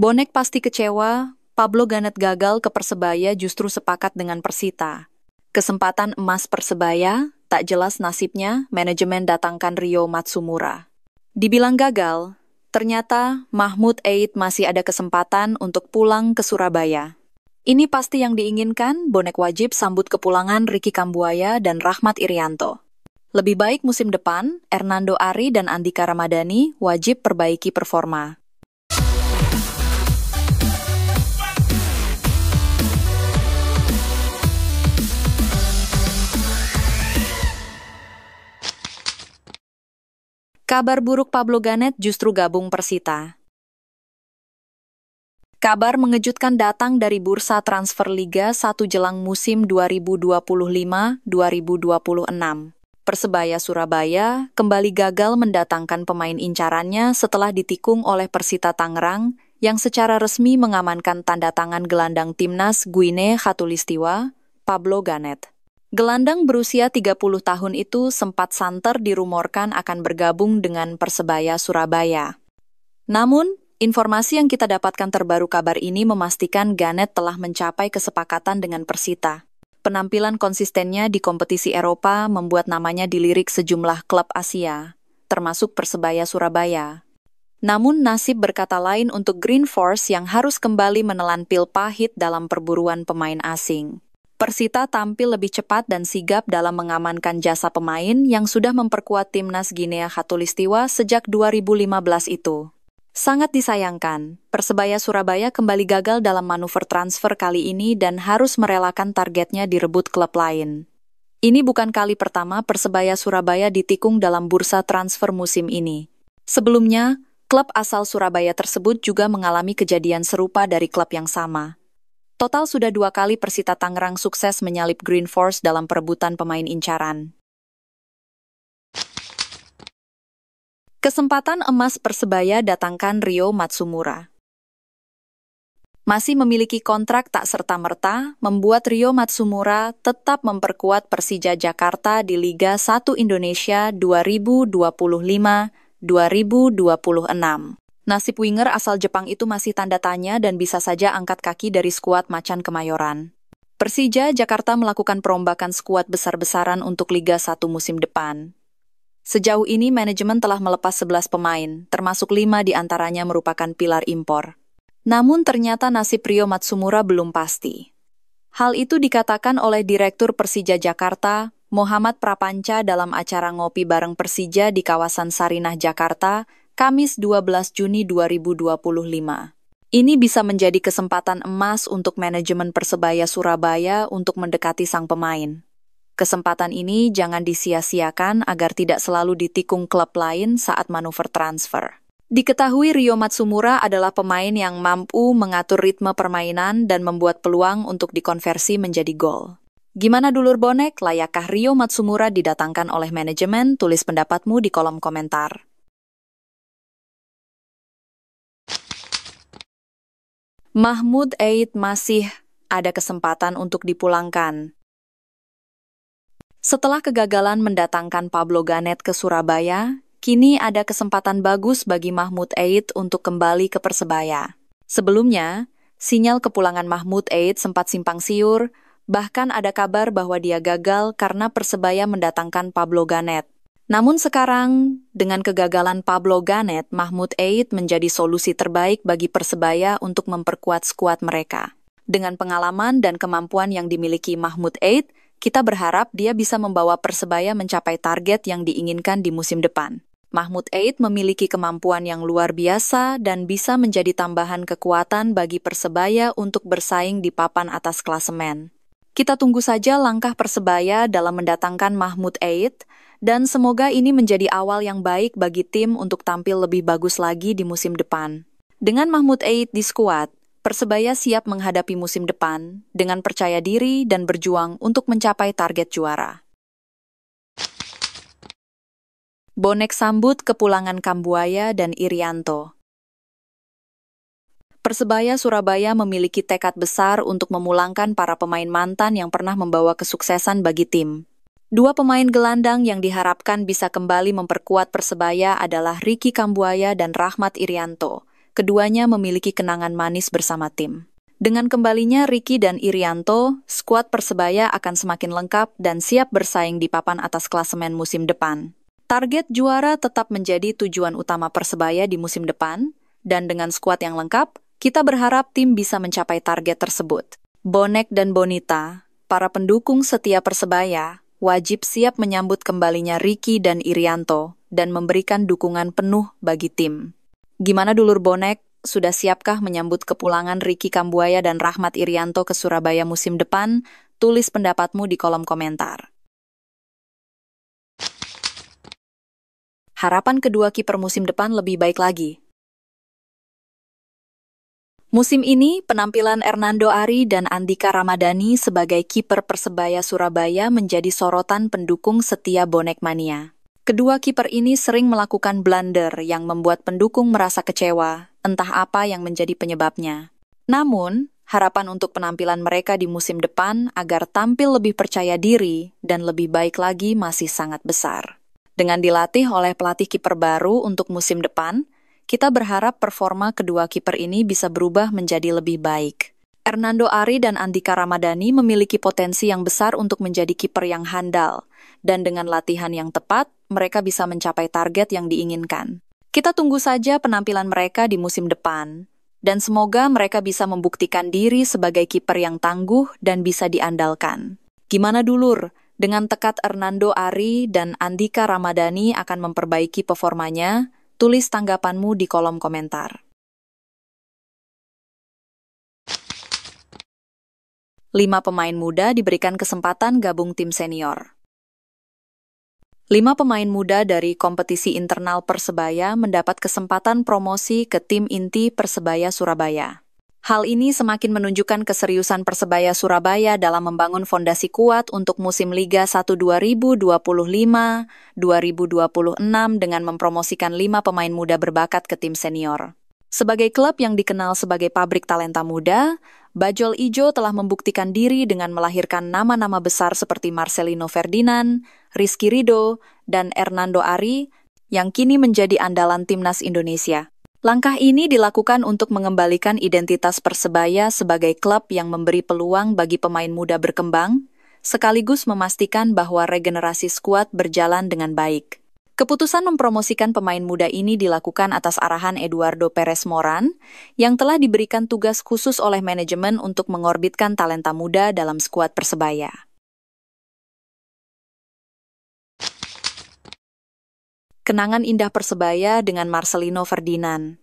Bonek pasti kecewa, Pablo Ganet gagal ke Persebaya justru sepakat dengan Persita. Kesempatan emas Persebaya, tak jelas nasibnya, manajemen datangkan Rio Matsumura. Dibilang gagal, ternyata Mahmud Eid masih ada kesempatan untuk pulang ke Surabaya. Ini pasti yang diinginkan, Bonek wajib sambut kepulangan Ricky Kambuaya dan Rahmat Irianto. Lebih baik musim depan, Hernando Ari dan Andika Ramadhani wajib perbaiki performa. Kabar buruk Pablo Ganet justru gabung Persita. Kabar mengejutkan datang dari bursa transfer Liga 1 jelang musim 2025-2026. Persebaya Surabaya kembali gagal mendatangkan pemain incarannya setelah ditikung oleh Persita Tangerang yang secara resmi mengamankan tanda tangan gelandang timnas Guinea Khatulistiwa, Pablo Ganet. Gelandang berusia 30 tahun itu sempat santer dirumorkan akan bergabung dengan Persebaya Surabaya. Namun, informasi yang kita dapatkan terbaru kabar ini memastikan Ganet telah mencapai kesepakatan dengan Persita. Penampilan konsistennya di kompetisi Eropa membuat namanya dilirik sejumlah klub Asia, termasuk Persebaya Surabaya. Namun nasib berkata lain untuk Green Force yang harus kembali menelan pil pahit dalam perburuan pemain asing. Persita tampil lebih cepat dan sigap dalam mengamankan jasa pemain yang sudah memperkuat timnas Guinea Khatulistiwa sejak 2015 itu. Sangat disayangkan, Persebaya Surabaya kembali gagal dalam manuver transfer kali ini dan harus merelakan targetnya direbut klub lain. Ini bukan kali pertama Persebaya Surabaya ditikung dalam bursa transfer musim ini. Sebelumnya, klub asal Surabaya tersebut juga mengalami kejadian serupa dari klub yang sama. Total sudah 2 kali Persita Tangerang sukses menyalip Green Force dalam perebutan pemain incaran. Kesempatan emas Persebaya datangkan Rio Matsumura. Masih memiliki kontrak tak serta-merta, membuat Rio Matsumura tetap memperkuat Persija Jakarta di Liga 1 Indonesia 2025-2026. Nasib winger asal Jepang itu masih tanda tanya dan bisa saja angkat kaki dari skuad Macan Kemayoran. Persija Jakarta melakukan perombakan skuad besar-besaran untuk Liga 1 musim depan. Sejauh ini manajemen telah melepas 11 pemain, termasuk 5 diantaranya merupakan pilar impor. Namun ternyata nasib Rio Matsumura belum pasti. Hal itu dikatakan oleh Direktur Persija Jakarta, Muhammad Prapanca dalam acara Ngopi Bareng Persija di kawasan Sarinah, Jakarta, Kamis 12 Juni 2025. Ini bisa menjadi kesempatan emas untuk manajemen Persebaya Surabaya untuk mendekati sang pemain. Kesempatan ini jangan disia-siakan agar tidak selalu ditikung klub lain saat manuver transfer. Diketahui Rio Matsumura adalah pemain yang mampu mengatur ritme permainan dan membuat peluang untuk dikonversi menjadi gol. Gimana dulur bonek, layakkah Rio Matsumura didatangkan oleh manajemen? Tulis pendapatmu di kolom komentar. Mahmud Eid masih ada kesempatan untuk dipulangkan. Setelah kegagalan mendatangkan Pablo Ganet ke Surabaya, kini ada kesempatan bagus bagi Mahmud Eid untuk kembali ke Persebaya. Sebelumnya, sinyal kepulangan Mahmud Eid sempat simpang siur, bahkan ada kabar bahwa dia gagal karena Persebaya mendatangkan Pablo Ganet. Namun sekarang, dengan kegagalan Pablo Ganet, Mahmud Eid menjadi solusi terbaik bagi Persebaya untuk memperkuat skuad mereka. Dengan pengalaman dan kemampuan yang dimiliki Mahmud Eid, kita berharap dia bisa membawa Persebaya mencapai target yang diinginkan di musim depan. Mahmud Eid memiliki kemampuan yang luar biasa dan bisa menjadi tambahan kekuatan bagi Persebaya untuk bersaing di papan atas klasemen. Kita tunggu saja langkah Persebaya dalam mendatangkan Mahmud Eid, dan semoga ini menjadi awal yang baik bagi tim untuk tampil lebih bagus lagi di musim depan. Dengan Mahmud Eid di skuad, Persebaya siap menghadapi musim depan dengan percaya diri dan berjuang untuk mencapai target juara. Bonek sambut kepulangan Kambuaya dan Irianto. Persebaya Surabaya memiliki tekad besar untuk memulangkan para pemain mantan yang pernah membawa kesuksesan bagi tim. 2 pemain gelandang yang diharapkan bisa kembali memperkuat Persebaya adalah Ricky Kambuaya dan Rahmat Irianto. keduanya memiliki kenangan manis bersama tim. Dengan kembalinya Ricky dan Irianto, skuad Persebaya akan semakin lengkap dan siap bersaing di papan atas klasemen musim depan. Target juara tetap menjadi tujuan utama Persebaya di musim depan, dan dengan skuad yang lengkap, kita berharap tim bisa mencapai target tersebut. Bonek dan Bonita, para pendukung setia Persebaya, wajib siap menyambut kembalinya Ricky dan Irianto dan memberikan dukungan penuh bagi tim. Gimana dulur Bonek? Sudah siapkah menyambut kepulangan Ricky Kambuaya dan Rahmat Irianto ke Surabaya musim depan? Tulis pendapatmu di kolom komentar. Harapan kedua kiper musim depan lebih baik lagi. Musim ini, penampilan Hernando Ari dan Andika Ramadhani sebagai kiper Persebaya Surabaya menjadi sorotan pendukung setia Bonek Mania. Kedua kiper ini sering melakukan blunder yang membuat pendukung merasa kecewa, entah apa yang menjadi penyebabnya. Namun, harapan untuk penampilan mereka di musim depan agar tampil lebih percaya diri dan lebih baik lagi masih sangat besar. Dengan dilatih oleh pelatih kiper baru untuk musim depan, kita berharap performa kedua kiper ini bisa berubah menjadi lebih baik. Hernando Ari dan Andika Ramadhani memiliki potensi yang besar untuk menjadi kiper yang handal, dan dengan latihan yang tepat, mereka bisa mencapai target yang diinginkan. Kita tunggu saja penampilan mereka di musim depan, dan semoga mereka bisa membuktikan diri sebagai kiper yang tangguh dan bisa diandalkan. Gimana dulur? Dengan tekad Hernando Ari dan Andika Ramadhani akan memperbaiki performanya, tulis tanggapanmu di kolom komentar. 5 pemain muda diberikan kesempatan gabung tim senior. 5 pemain muda dari kompetisi internal Persebaya mendapat kesempatan promosi ke tim inti Persebaya Surabaya. Hal ini semakin menunjukkan keseriusan Persebaya Surabaya dalam membangun fondasi kuat untuk musim Liga 1 2025-2026 dengan mempromosikan 5 pemain muda berbakat ke tim senior. Sebagai klub yang dikenal sebagai pabrik talenta muda, Bajul Ijo telah membuktikan diri dengan melahirkan nama-nama besar seperti Marcelino Ferdinand, Rizky Ridho, dan Hernando Ari yang kini menjadi andalan timnas Indonesia. Langkah ini dilakukan untuk mengembalikan identitas Persebaya sebagai klub yang memberi peluang bagi pemain muda berkembang, sekaligus memastikan bahwa regenerasi skuad berjalan dengan baik. Keputusan mempromosikan pemain muda ini dilakukan atas arahan Eduardo Perez Moran, yang telah diberikan tugas khusus oleh manajemen untuk mengorbitkan talenta muda dalam skuad Persebaya. Kenangan indah Persebaya dengan Marcelino Ferdinand.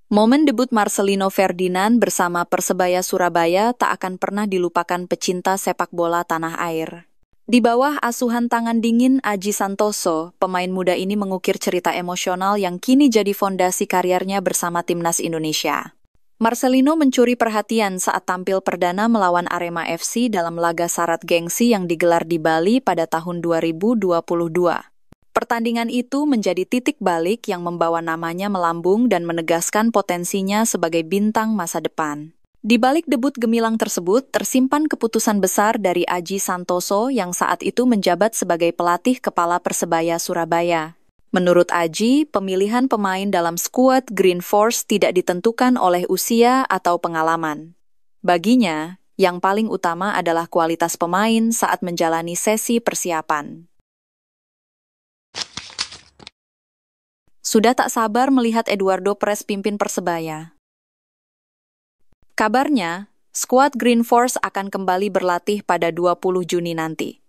Momen debut Marcelino Ferdinand bersama Persebaya Surabaya tak akan pernah dilupakan pecinta sepak bola tanah air. Di bawah asuhan tangan dingin Aji Santoso, pemain muda ini mengukir cerita emosional yang kini jadi fondasi karirnya bersama timnas Indonesia. Marcelino mencuri perhatian saat tampil perdana melawan Arema FC dalam laga syarat gengsi yang digelar di Bali pada tahun 2022. Pertandingan itu menjadi titik balik yang membawa namanya melambung dan menegaskan potensinya sebagai bintang masa depan. Di balik debut gemilang tersebut, tersimpan keputusan besar dari Aji Santoso yang saat itu menjabat sebagai pelatih kepala Persebaya Surabaya. Menurut Aji, pemilihan pemain dalam skuad Green Force tidak ditentukan oleh usia atau pengalaman. Baginya, yang paling utama adalah kualitas pemain saat menjalani sesi persiapan. Sudah tak sabar melihat Eduardo Perez pimpin Persebaya. Kabarnya, skuad Green Force akan kembali berlatih pada 20 Juni nanti.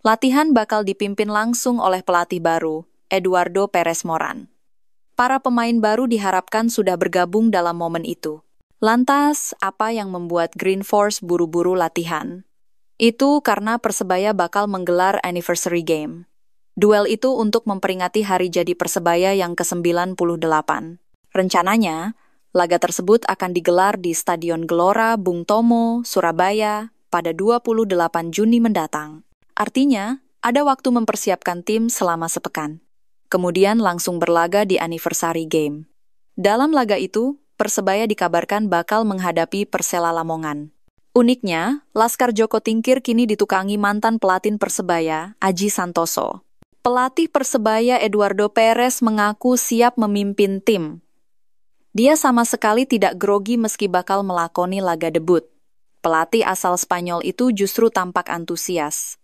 Latihan bakal dipimpin langsung oleh pelatih baru, Eduardo Perez Moran. Para pemain baru diharapkan sudah bergabung dalam momen itu. Lantas, apa yang membuat Green Force buru-buru latihan? Itu karena Persebaya bakal menggelar anniversary game. Duel itu untuk memperingati hari jadi Persebaya yang ke-98. Rencananya, laga tersebut akan digelar di Stadion Gelora Bung Tomo, Surabaya, pada 28 Juni mendatang. Artinya, ada waktu mempersiapkan tim selama sepekan. Kemudian langsung berlaga di anniversary game. Dalam laga itu, Persebaya dikabarkan bakal menghadapi Persela Lamongan. Uniknya, Laskar Joko Tingkir kini ditukangi mantan pelatih Persebaya, Aji Santoso. Pelatih Persebaya Eduardo Perez mengaku siap memimpin tim. Dia sama sekali tidak grogi meski bakal melakoni laga debut. Pelatih asal Spanyol itu justru tampak antusias.